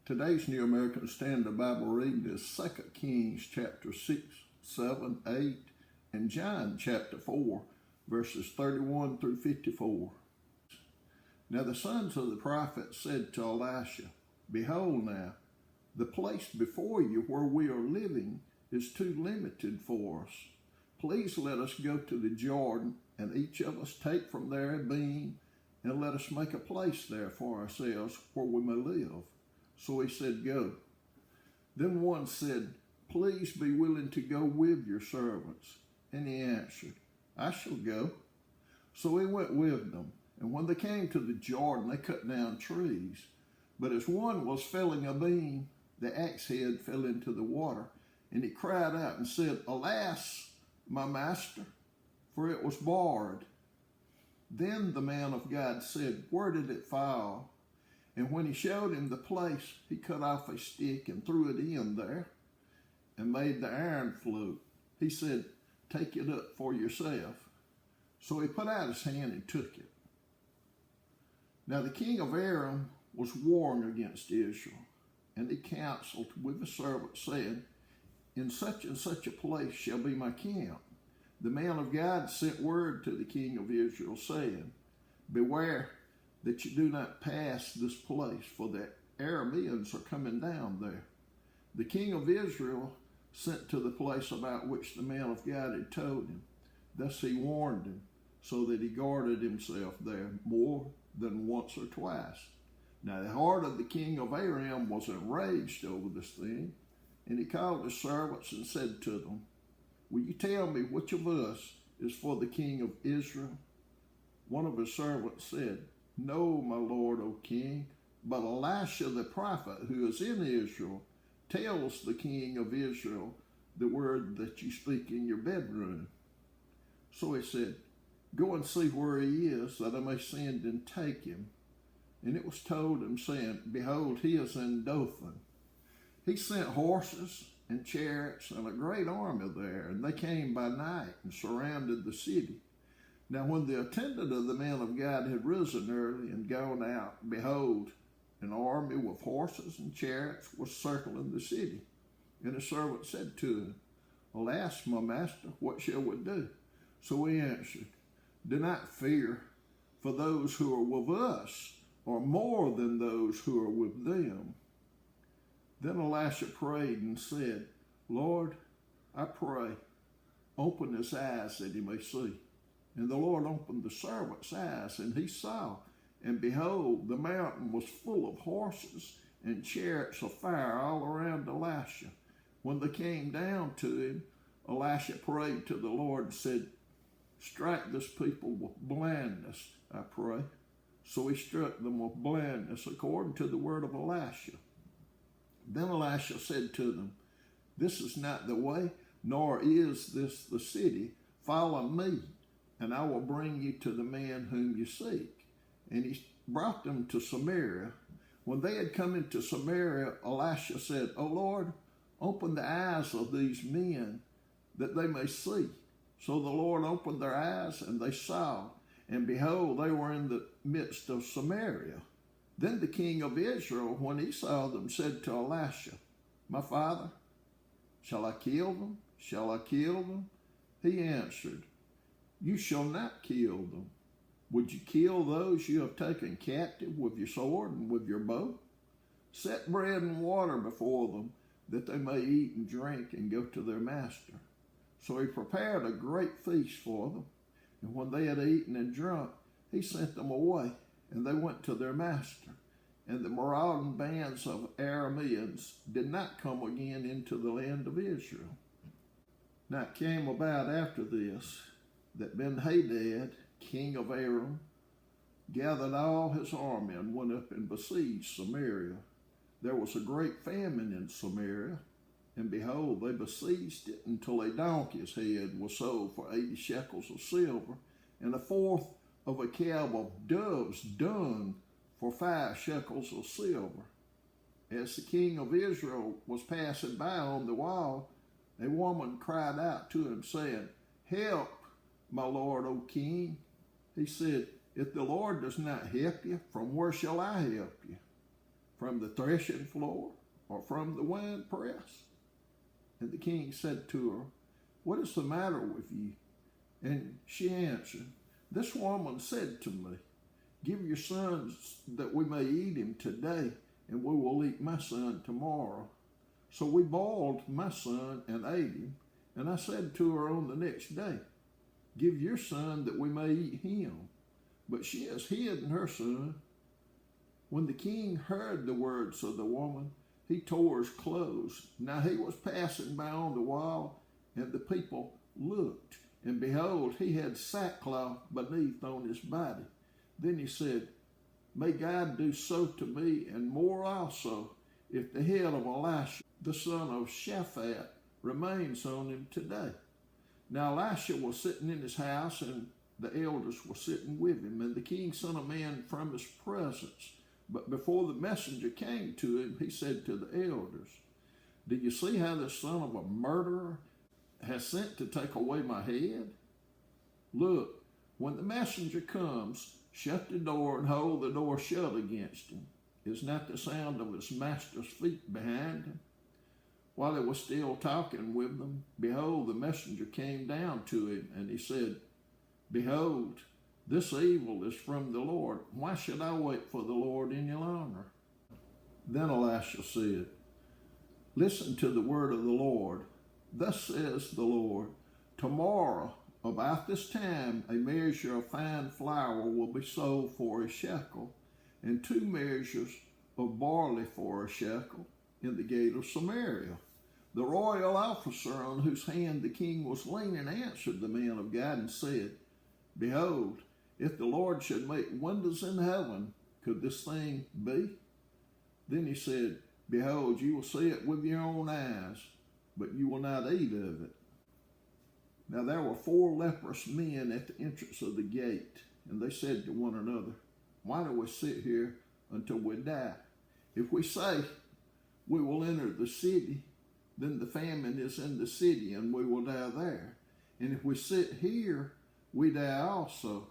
Today's New American Standard Bible reading is 2 Kings chapter 6, 7, 8, and John chapter 4, verses 31 through 54. Now the sons of the prophets said to Elisha, "Behold now, the place before you where we are living is too limited for us. Please let us go to the Jordan, and each of us take from there a beam, and let us make a place there for ourselves where we may live." So he said, "Go." Then one said, "Please be willing to go with your servants." And he answered, "I shall go." So he went with them. And when they came to the Jordan, they cut down trees. But as one was felling a beam, the axe head fell into the water, and he cried out and said, "Alas, my master, for it was barred." Then the man of God said, "Where did it fall?" And when he showed him the place, he cut off a stick and threw it in there and made the iron float. He said, "Take it up for yourself." So he put out his hand and took it. Now the king of Aram was warring against Israel, and he counseled with the servants, saying, "In such and such a place shall be my camp." The man of God sent word to the king of Israel, saying, "Beware that you do not pass this place, for the Arameans are coming down there." The king of Israel sent to the place about which the man of God had told him. Thus he warned him, so that he guarded himself there more than once or twice. Now the heart of the king of Aram was enraged over this thing, and he called his servants and said to them, "Will you tell me which of us is for the king of Israel?" One of his servants said, "No, my lord, O king, but Elisha the prophet, who is in Israel, tells the king of Israel the word that you speak in your bedroom." So he said, "Go and see where he is, that I may send and take him." And it was told him, saying, "Behold, he is in Dothan." He sent horses and chariots and a great army there, and they came by night and surrounded the city. Now when the attendant of the man of God had risen early and gone out, behold, an army with horses and chariots was circling the city. And his servant said to him, "Alas, my master, what shall we do?" So he answered, "Do not fear, for those who are with us are more than those who are with them." Then Elisha prayed and said, "Lord, I pray, open his eyes that he may see." And the Lord opened the servant's eyes, and he saw, and behold, the mountain was full of horses and chariots of fire all around Elisha. When they came down to him, Elisha prayed to the Lord and said, "Strike this people with blindness, I pray." So he struck them with blindness according to the word of Elisha. Then Elisha said to them, "This is not the way, nor is this the city. Follow me, and I will bring you to the man whom you seek." And he brought them to Samaria. When they had come into Samaria, Elisha said, "O Lord, open the eyes of these men, that they may see." So the Lord opened their eyes, and they saw, and behold, they were in the midst of Samaria. Then the king of Israel, when he saw them, said to Elisha, "My father, shall I kill them? Shall I kill them?" He answered, "You shall not kill them. Would you kill those you have taken captive with your sword and with your bow? Set bread and water before them, that they may eat and drink and go to their master." So he prepared a great feast for them. And when they had eaten and drunk, he sent them away, and they went to their master. And the marauding bands of Arameans did not come again into the land of Israel. Now it came about after this, that Ben-Hadad, king of Aram, gathered all his army and went up and besieged Samaria. There was a great famine in Samaria, and behold, they besieged it until a donkey's head was sold for 80 shekels of silver, and a fourth of a cab of dove's dung for 5 shekels of silver. As the king of Israel was passing by on the wall, a woman cried out to him, saying, "Help, my lord, O king." He said, "If the Lord does not help you, from where shall I help you?" from the threshing floor or from the winepress? And the king said to her, What is the matter with you? And she answered, This woman said to me, Give your son that we may eat him today, and we will eat my son tomorrow. So we boiled my son and ate him. And I said to her on the next day, Give your son that we may eat him. But she has hidden her son. When the king heard the words of the woman, he tore his clothes. Now he was passing by on the wall, and the people looked. And behold, he had sackcloth beneath on his body. Then he said, May God do so to me, and more also, if the head of Elisha, the son of Shaphat, remains on him today. Now Elisha was sitting in his house, and the elders were sitting with him. And the king sent a man from his presence. But before the messenger came to him, he said to the elders, Do you see how this son of a murderer has sent to take away my head? Look, when the messenger comes, shut the door and hold the door shut against him. Is not the sound of his master's feet behind him? While he was still talking with them, behold, the messenger came down to him, and he said, Behold, this evil is from the Lord. Why should I wait for the Lord any longer? Then Elisha said, Listen to the word of the Lord. Thus says the Lord, Tomorrow, about this time, a measure of fine flour will be sold for a shekel, and 2 measures of barley for a shekel in the gate of Samaria. The royal officer on whose hand the king was leaning answered the man of God and said, Behold, if the Lord should make windows in heaven, could this thing be? Then he said, Behold, you will see it with your own eyes, but you will not eat of it. Now there were 4 leprous men at the entrance of the gate, and they said to one another, Why do we sit here until we die? If we say we will enter the city, then the famine is in the city, and we will die there. And if we sit here, we die also.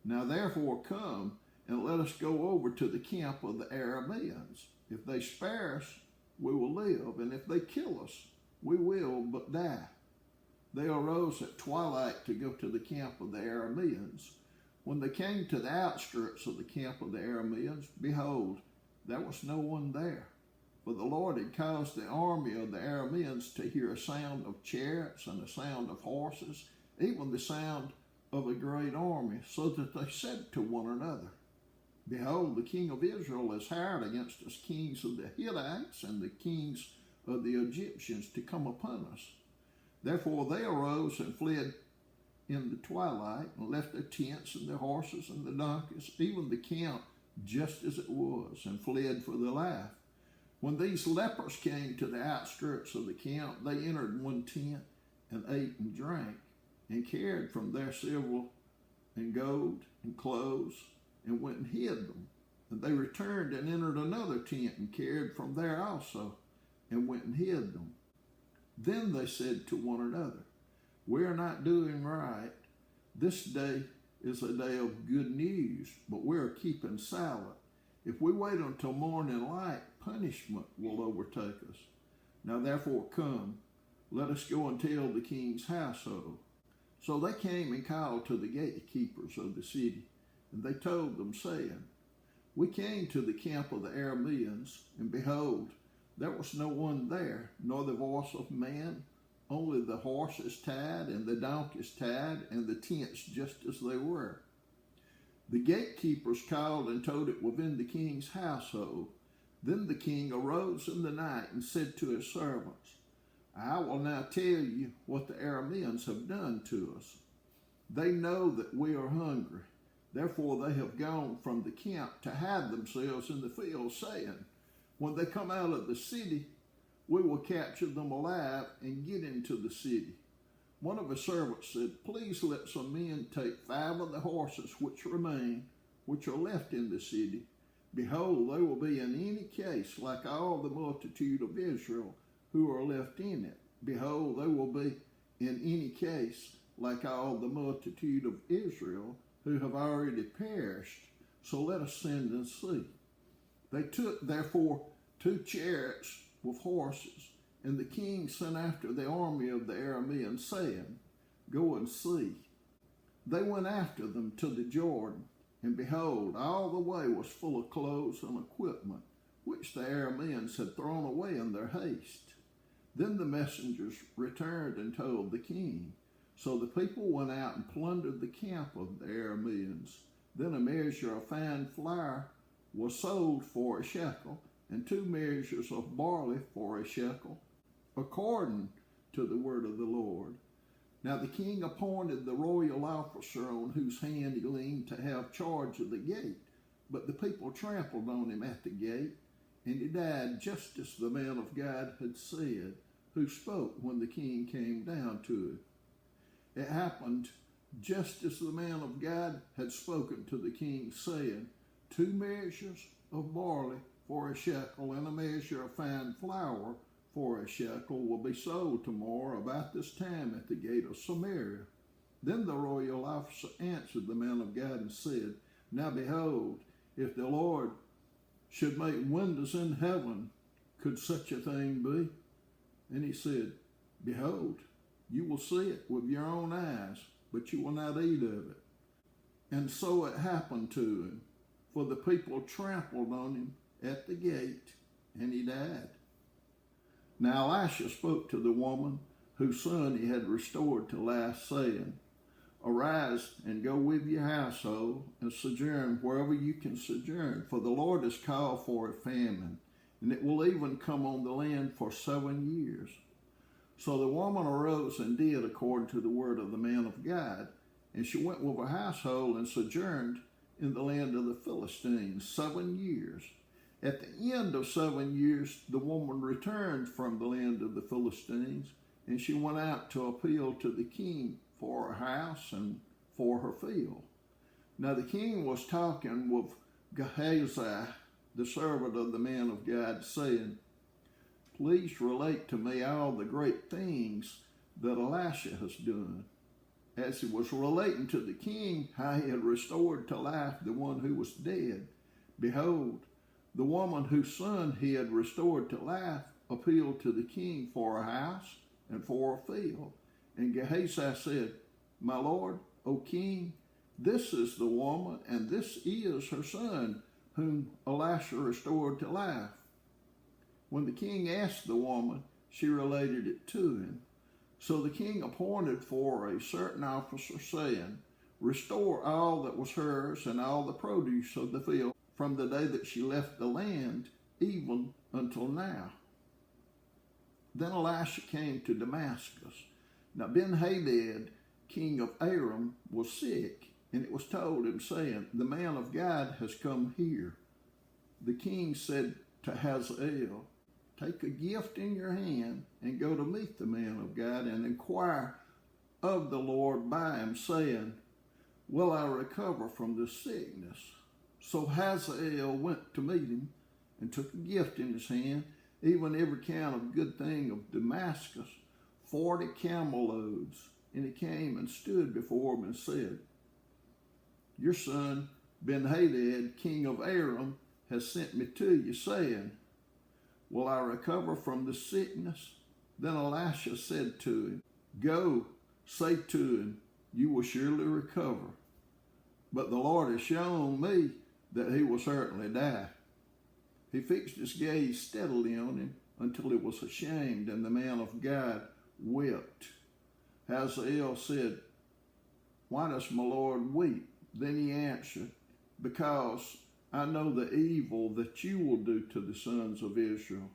Now therefore come, and let us go over to the camp of the Arameans. If they spare us, we will live, and if they kill us, we will but die. They arose at twilight to go to the camp of the Arameans. When they came to the outskirts of the camp of the Arameans, behold, there was no one there. For the Lord had caused the army of the Arameans to hear a sound of chariots and a sound of horses, even the sound of a great army, so that they said to one another, Behold, the king of Israel has hired against us kings of the Hittites and the kings of the Egyptians to come upon us. Therefore they arose and fled in the twilight, and left their tents and their horses and the donkeys, even the camp just as it was, and fled for their life. When these lepers came to the outskirts of the camp, they entered one tent and ate and drank, and carried from there silver and gold and clothes, and went and hid them. And they returned and entered another tent, and carried from there also, and went and hid them. Then they said to one another, We are not doing right. This day is a day of good news, but we are keeping silent. If we wait until morning light, punishment will overtake us. Now therefore come, let us go and tell the king's household. So they came and called to the gatekeepers of the city, and they told them, saying, We came to the camp of the Arameans, and behold, there was no one there, nor the voice of man, only the horses tied, and the donkeys tied, and the tents just as they were. The gatekeepers called and told it within the king's household. Then the king arose in the night and said to his servants, I will now tell you what the Arameans have done to us. They know that we are hungry. Therefore they have gone from the camp to hide themselves in the field, saying, When they come out of the city, we will capture them alive and get into the city. One of his servants said, Please let some men take 5 of the horses which remain, which are left in the city. Behold, they will be in any case like all the multitude of Israel who are left in it. Behold, they will be in any case like all the multitude of Israel who have already perished. So let us send and see. They took therefore 2 chariots with horses, and the king sent after the army of the Arameans, saying, Go and see. They went after them to the Jordan, and behold, all the way was full of clothes and equipment, which the Arameans had thrown away in their haste. Then the messengers returned and told the king. So the people went out and plundered the camp of the Arameans. Then a measure of fine flour was sold for a shekel, and 2 measures of barley for a shekel, according to the word of the Lord. Now the king appointed the royal officer on whose hand he leaned to have charge of the gate. But the people trampled on him at the gate, and he died just as the man of God had said, who spoke when the king came down to him. It happened just as the man of God had spoken to the king, saying, 2 measures of barley for a shekel, and a measure of fine flour for a shekel will be sold tomorrow about this time at the gate of Samaria. Then the royal officer answered the man of God and said, Now behold, if the Lord should make windows in heaven, could such a thing be? And he said, Behold, you will see it with your own eyes, but you will not eat of it. And so it happened to him, for the people trampled on him at the gate, and he died. Now Elisha spoke to the woman whose son he had restored to life, saying, Arise and go with your household and sojourn wherever you can sojourn, for the Lord has called for a famine, and it will even come on the land for 7 years. So the woman arose and did according to the word of the man of God, and she went with her household and sojourned in the land of the Philistines 7 years. At the end of 7 years, the woman returned from the land of the Philistines, and she went out to appeal to the king for her house and for her field. Now the king was talking with Gehazi, the servant of the man of God, saying, Please relate to me all the great things that Elisha has done. As he was relating to the king how he had restored to life the one who was dead, behold, the woman whose son he had restored to life appealed to the king for a house and for a field. And Gehazi said, My lord, O king, this is the woman, and this is her son, whom Elisha restored to life. When the king asked the woman, she related it to him. So the king appointed for a certain officer, saying, Restore all that was hers and all the produce of the field from the day that she left the land, even until now. Then Elisha came to Damascus. Now Ben-Hadad, king of Aram, was sick, and it was told him, saying, The man of God has come here. The king said to Hazael, Take a gift in your hand and go to meet the man of God and inquire of the Lord by him, saying, Will I recover from this sickness? So Hazael went to meet him and took a gift in his hand, even every kind of good thing of Damascus, 40 camel loads. And he came and stood before him and said, Your son Ben-Hadad, king of Aram, has sent me to you, saying, Will I recover from the sickness? Then Elisha said to him, Go, say to him, You will surely recover. But the Lord has shown me that he will certainly die. He fixed his gaze steadily on him until he was ashamed, and the man of God wept. Hazael said, Why does my Lord weep? Then he answered, Because I know the evil that you will do to the sons of Israel.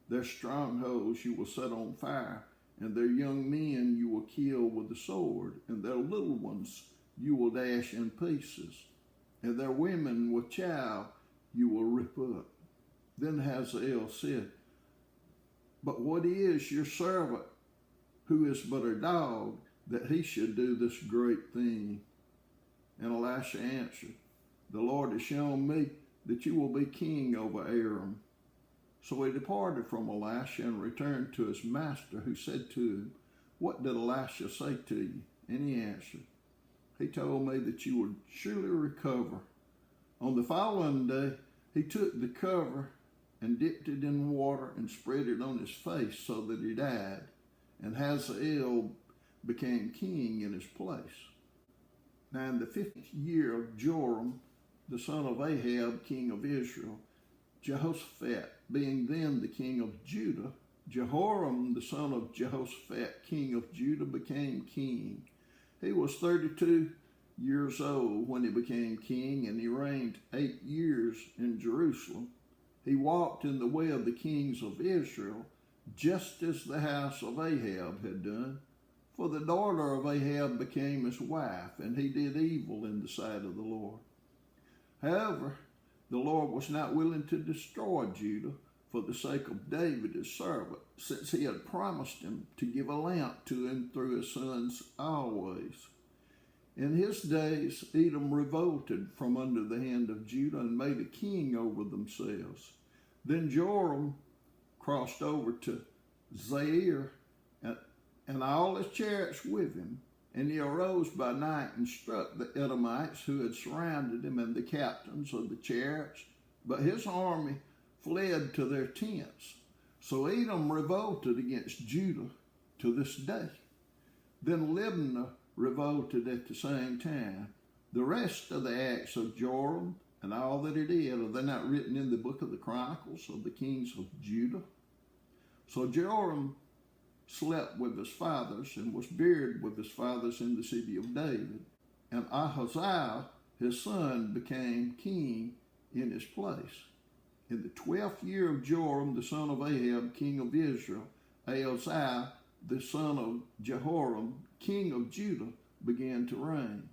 Their strongholds you will set on fire, and their young men you will kill with the sword, and their little ones you will dash in pieces, and their women with child you will rip up. Then Hazael said, But what is your servant, who is but a dog, that he should do this great thing? And Elisha answered, The Lord has shown me that you will be king over Aram. So he departed from Elisha and returned to his master, who said to him, What did Elisha say to you? And he answered, He told me that you would surely recover. On the following day, He took the cover and dipped it in water and spread it on his face so that he died. And Hazael became king in his place. Now in the 50th year of Joram, the son of Ahab, king of Israel, Jehoshaphat being then the king of Judah, Jehoram, the son of Jehoshaphat, king of Judah, became king. He was 32 years old when he became king, and he reigned 8 years in Jerusalem. He walked in the way of the kings of Israel, just as the house of Ahab had done. For the daughter of Ahab became his wife, and he did evil in the sight of the Lord. However, the Lord was not willing to destroy Judah for the sake of David his servant, since he had promised him to give a lamp to him through his sons always. In his days, Edom revolted from under the hand of Judah and made a king over themselves. Then Joram crossed over to Zair and all his chariots with him. And he arose by night and struck the Edomites who had surrounded him and the captains of the chariots. But his army fled to their tents. So Edom revolted against Judah to this day. Then Libnah revolted at the same time. The rest of the acts of Joram and all that he did, are they not written in the book of the Chronicles of the kings of Judah? So Joram slept with his fathers and was buried with his fathers in the city of David. And Ahaziah, his son, became king in his place. In the 12th year of Joram, the son of Ahab, king of Israel, Ahaziah, the son of Jehoram, king of Judah, began to reign.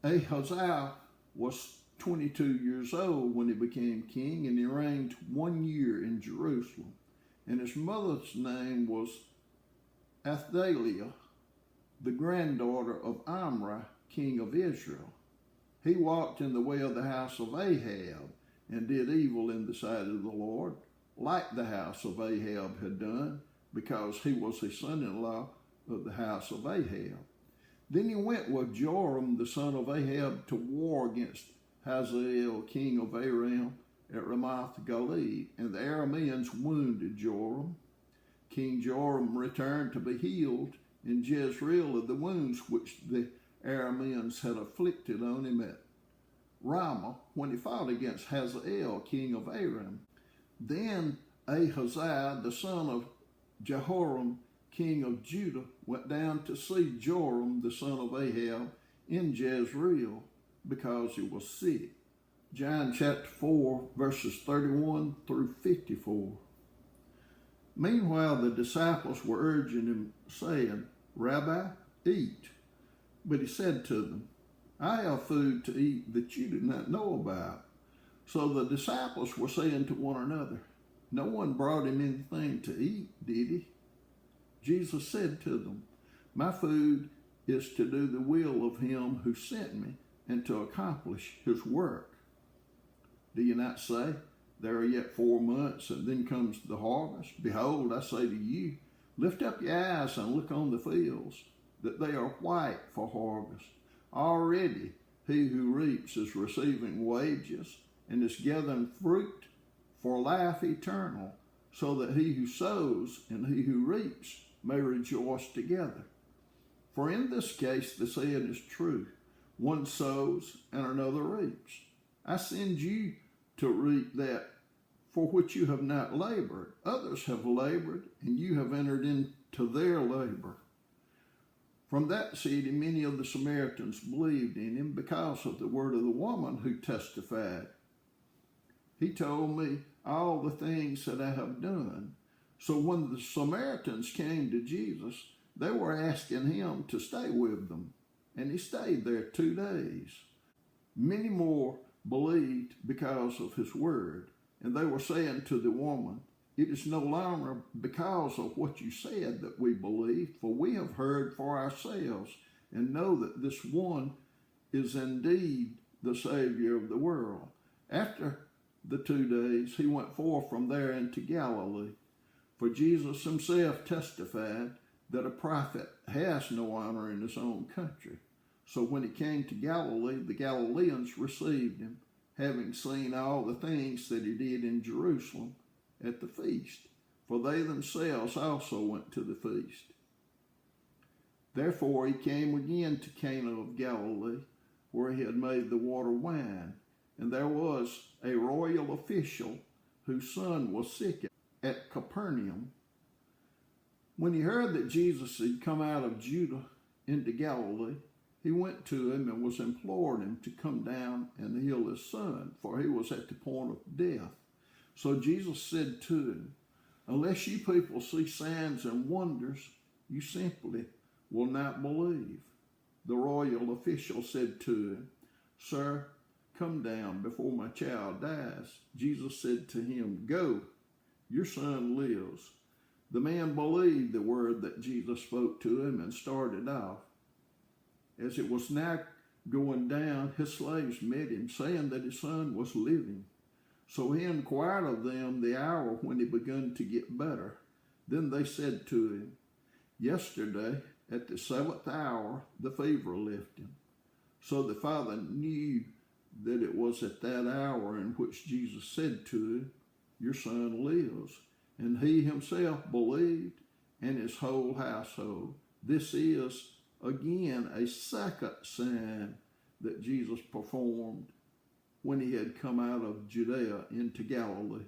Ahaziah was 22 years old when he became king, and he reigned 1 year in Jerusalem. And his mother's name was Athaliah, the granddaughter of Omri, king of Israel. He walked in the way of the house of Ahab and did evil in the sight of the Lord, like the house of Ahab had done, because he was a son-in-law of the house of Ahab. Then he went with Joram, the son of Ahab, to war against Hazael, king of Aram, at Ramoth Gilead, and the Arameans wounded Joram. King Joram returned to be healed in Jezreel of the wounds which the Arameans had afflicted on him at Ramah when he fought against Hazael, king of Aram. Then Ahaziah, the son of Jehoram, king of Judah, went down to see Joram, the son of Ahab, in Jezreel, because he was sick. John chapter 4, verses 31 through 54. Meanwhile, the disciples were urging him, saying, Rabbi, eat. But he said to them, I have food to eat that you do not know about. So the disciples were saying to one another, no one brought him anything to eat, did he? Jesus said to them, my food is to do the will of him who sent me and to accomplish his work. Do you not say, there are yet 4 months, and then comes the harvest? Behold, I say to you, lift up your eyes and look on the fields, that they are white for harvest. Already he who reaps is receiving wages, and is gathering fruit for life eternal, so that he who sows and he who reaps may rejoice together. For in this case the saying is true, one sows and another reaps. I send you to reap that for which you have not labored. Others have labored, and you have entered into their labor. From that city, many of the Samaritans believed in him because of the word of the woman who testified. He told me all the things that I have done. So when the Samaritans came to Jesus, they were asking him to stay with them, and he stayed there 2 days. Many more believed because of his word, and they were saying to the woman, it is no longer because of what you said that we believe, for we have heard for ourselves and know that this one is indeed the Savior of the world. After the 2 days, he went forth from there into Galilee, for Jesus himself testified that a prophet has no honor in his own country. So when he came to Galilee, the Galileans received him, having seen all the things that he did in Jerusalem at the feast, for they themselves also went to the feast. Therefore he came again to Cana of Galilee, where he had made the water wine. And there was a royal official whose son was sick at Capernaum. When he heard that Jesus had come out of Judah into Galilee, he went to him and was imploring him to come down and heal his son, for he was at the point of death. So Jesus said to him, unless you people see signs and wonders, you simply will not believe. The royal official said to him, Sir, come down before my child dies. Jesus said to him, Go, your son lives. The man believed the word that Jesus spoke to him and started off. As it was now going down, his slaves met him, saying that his son was living. So he inquired of them the hour when he began to get better. Then they said to him, Yesterday, at the 7th hour, the fever left him. So the father knew that it was at that hour in which Jesus said to him, Your son lives. And he himself believed, and his whole household. This is, again, a second sign that Jesus performed when he had come out of Judea into Galilee.